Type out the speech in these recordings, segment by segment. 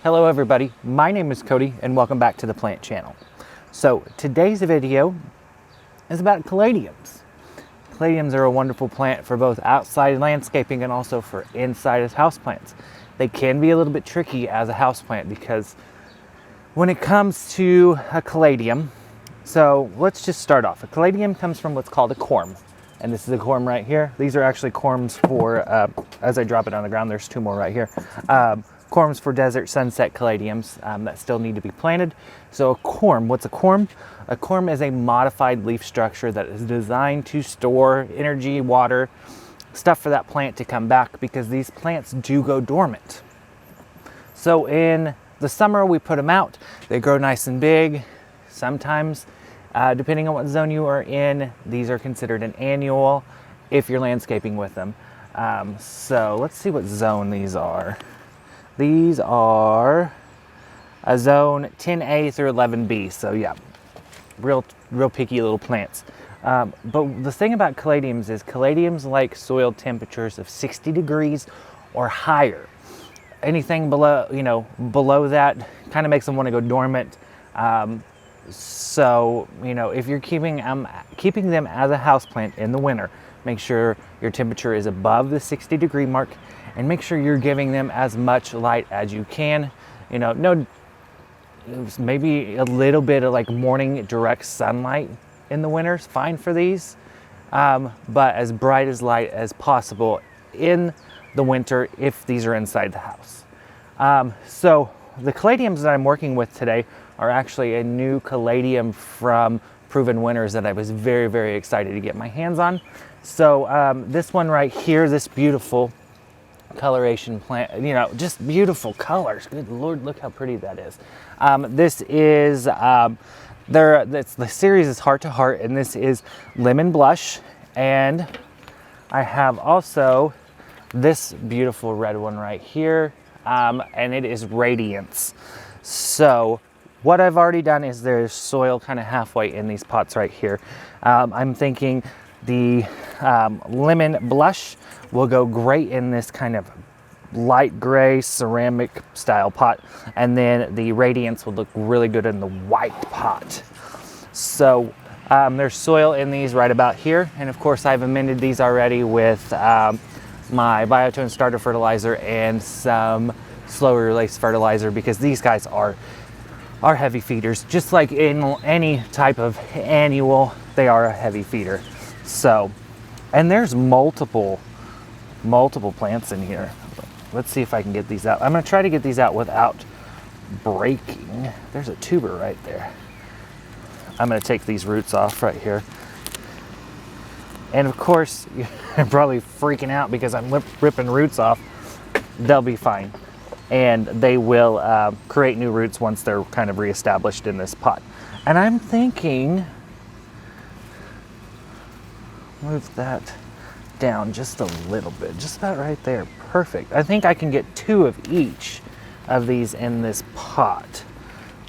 Hello everybody, my name is Cody and welcome back to the plant channel. So today's video is about caladiums. Caladiums are a wonderful plant for both outside landscaping and also for inside as houseplants. They can be a little bit tricky as a houseplant because when it comes to a caladium, so let's just start off. A caladium comes from what's called a corm. And this is a corm right here. These are actually corms for, as I drop it on the ground, there's two more right here. Corms for desert sunset caladiums that still need to be planted. So a corm, what's a corm? A corm is a modified leaf structure that is designed to store energy, water, stuff for that plant to come back because these plants do go dormant. So in the summer we put them out, they grow nice and big. Sometimes, depending on what zone you are in, these are considered an annual if you're landscaping with them. So let's see what zone these are. These are a zone 10A through 11B. So yeah, real picky little plants. But the thing about caladiums is caladiums like soil temperatures of 60 degrees or higher. Anything below, below that kind of makes them want to go dormant. So, if you're keeping them as a houseplant in the winter, make sure your temperature is above the 60 degree mark and make sure you're giving them as much light as you can. Maybe a little bit of like morning direct sunlight in the winter is fine for these, but as bright as light as possible in the winter if these are inside the house. So the caladiums that I'm working with today are actually a new caladium from Proven Winners that I was very, very excited to get my hands on. So this one right here, this beautiful coloration plant, just beautiful colors. Good Lord, look how pretty that is. This is, the series is Heart to Heart, and this is Lemon Blush. And I have also this beautiful red one right here, and it is Radiance. So what I've already done is there's soil kind of halfway in these pots right here. I'm thinking the Lemon Blush will go great in this kind of light gray ceramic style pot, and then the Radiance will look really good in the white pot. So there's soil in these right about here, and of course I've amended these already with my Biotone starter fertilizer and some slower release fertilizer because these guys are heavy feeders. Just like in any type of annual, they are a heavy feeder. So, and there's multiple plants in here. Let's see if I can get these out. I'm going to try to get these out without breaking. There's a tuber right there. I'm going to take these roots off right here. And of course, you're probably freaking out because I'm ripping roots off. They'll be fine. And they will create new roots once they're kind of reestablished in this pot. And I'm thinking, move that down just a little bit, just about right there. Perfect. I think I can get two of each of these in this pot.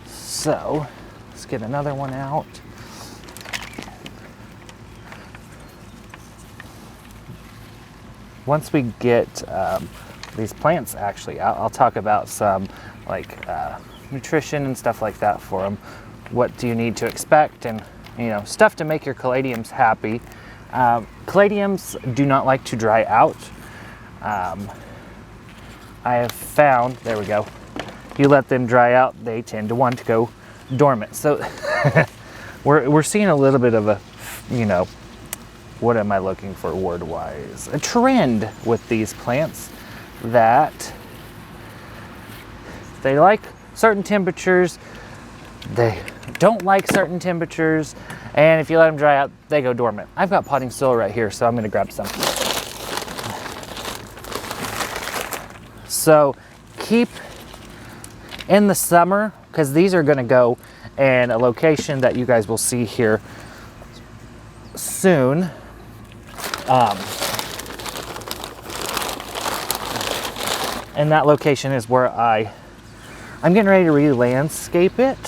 So let's get another one out. Once we get these plants actually out, I'll talk about some like nutrition and stuff like that for them. What do you need to expect, and stuff to make your caladiums happy. Caladiums do not like to dry out. I have found, there we go, you let them dry out, they tend to want to go dormant. So we're seeing a little bit of a, what am I looking for word-wise? A trend with these plants that they like certain temperatures, they don't like certain temperatures, and if you let them dry out, they go dormant. I've got potting soil right here, so I'm going to grab some. So keep in the summer, because these are going to go in a location that you guys will see here soon. And that location is where I'm getting ready to re-landscape it.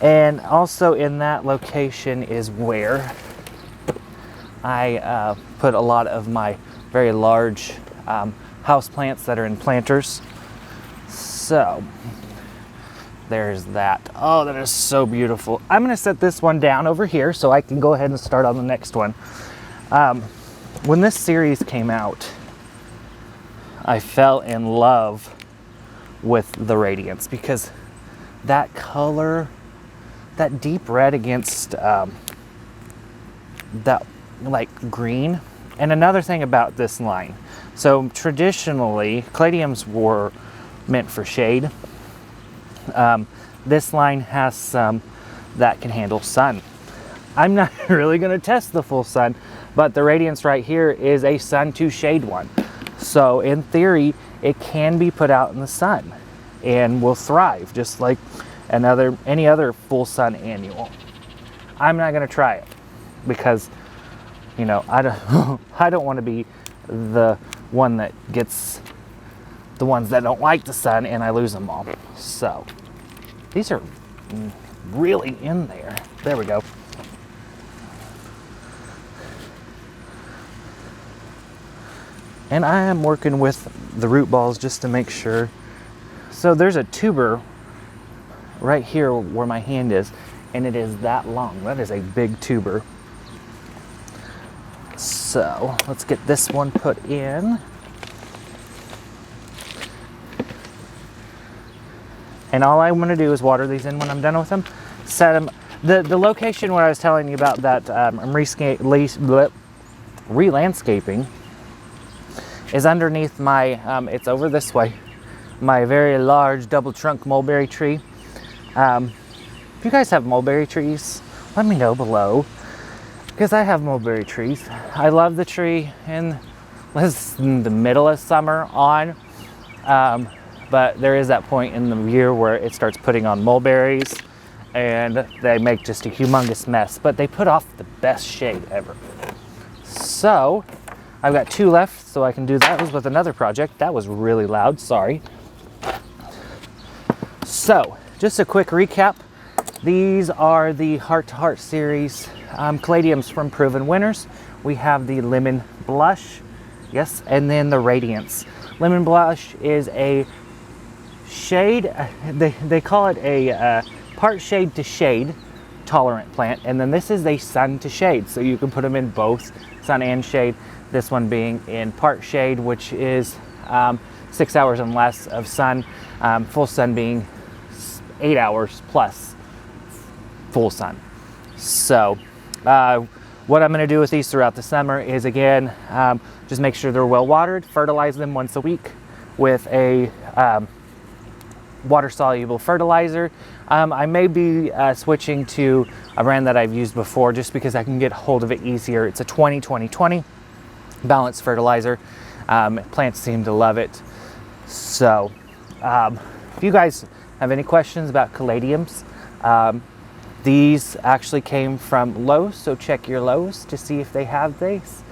And also in that location is where I put a lot of my very large house plants that are in planters. So there's that. Oh, that is so beautiful. I'm gonna set this one down over here so I can go ahead and start on the next one. When this series came out, I fell in love with the Radiance because that color, that deep red against that like green. And another thing about this line, so traditionally Caladiums were meant for shade. This line has some that can handle sun. I'm not really going to test the full sun, but the Radiance right here is a sun to shade one. So in theory, it can be put out in the sun and will thrive just like any other full sun annual. I'm not going to try it because, you know, I don't want to be the one that gets the ones that don't like the sun and I lose them all. So these are really in there. There we go. And I am working with the root balls just to make sure. So there's a tuber right here where my hand is, and it is that long. That is a big tuber. So let's get this one put in. And all I want to do is water these in when I'm done with them. Set them. The location where I was telling you about that I'm re-landscaping is underneath my, it's over this way, my very large double trunk mulberry tree. If you guys have mulberry trees, let me know below, because I have mulberry trees. I love the tree in the middle of summer on, but there is that point in the year where it starts putting on mulberries and they make just a humongous mess, but they put off the best shade ever. So I've got 2 left, so I can do that with another project. That was really loud, sorry. So, just a quick recap. These are the Heart to Heart series Caladiums from Proven Winners. We have the Lemon Blush, yes, and then the Radiance. Lemon Blush is a shade, they call it a part shade to shade tolerant plant, and then this is a sun to shade, so you can put them in both sun and shade. This one being in part shade, which is 6 hours and less of sun, full sun being 8 hours plus full sun. So what I'm going to do with these throughout the summer is, again, just make sure they're well watered, fertilize them once a week with a water soluble fertilizer. I may be switching to a brand that I've used before just because I can get hold of it easier. It's a 20-20-20 balanced fertilizer. Plants seem to love it. So if you guys have any questions about Caladiums, these actually came from Lowe's, so check your Lowe's to see if they have these.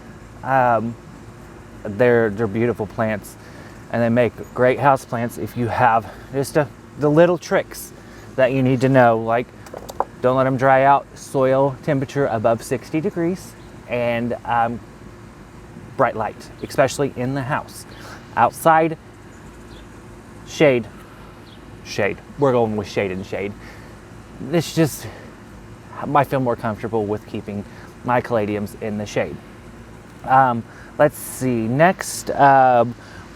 They're beautiful plants, and they make great house plants if you have just the little tricks that you need to know, like don't let them dry out, soil temperature above 60 degrees, and bright light, especially in the house. Outside, shade. We're going with shade and shade. It's just, I feel more comfortable with keeping my Caladiums in the shade. Let's see, next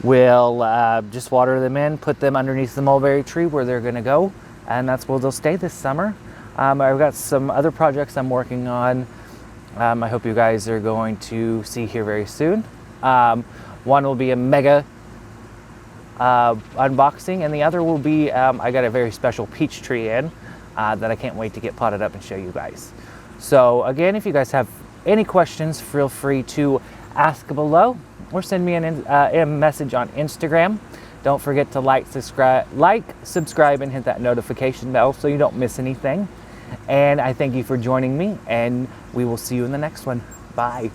we'll just water them in, put them underneath the mulberry tree where they're gonna go, and that's where they'll stay this summer. I've got some other projects I'm working on. I hope you guys are going to see here very soon. One will be a mega unboxing, and the other will be, I got a very special peach tree in that I can't wait to get potted up and show you guys. So again, if you guys have any questions, feel free to ask below or send me a message on Instagram. Don't forget to like, subscribe, and hit that notification bell so you don't miss anything. And I thank you for joining me, and we will see you in the next one. Bye.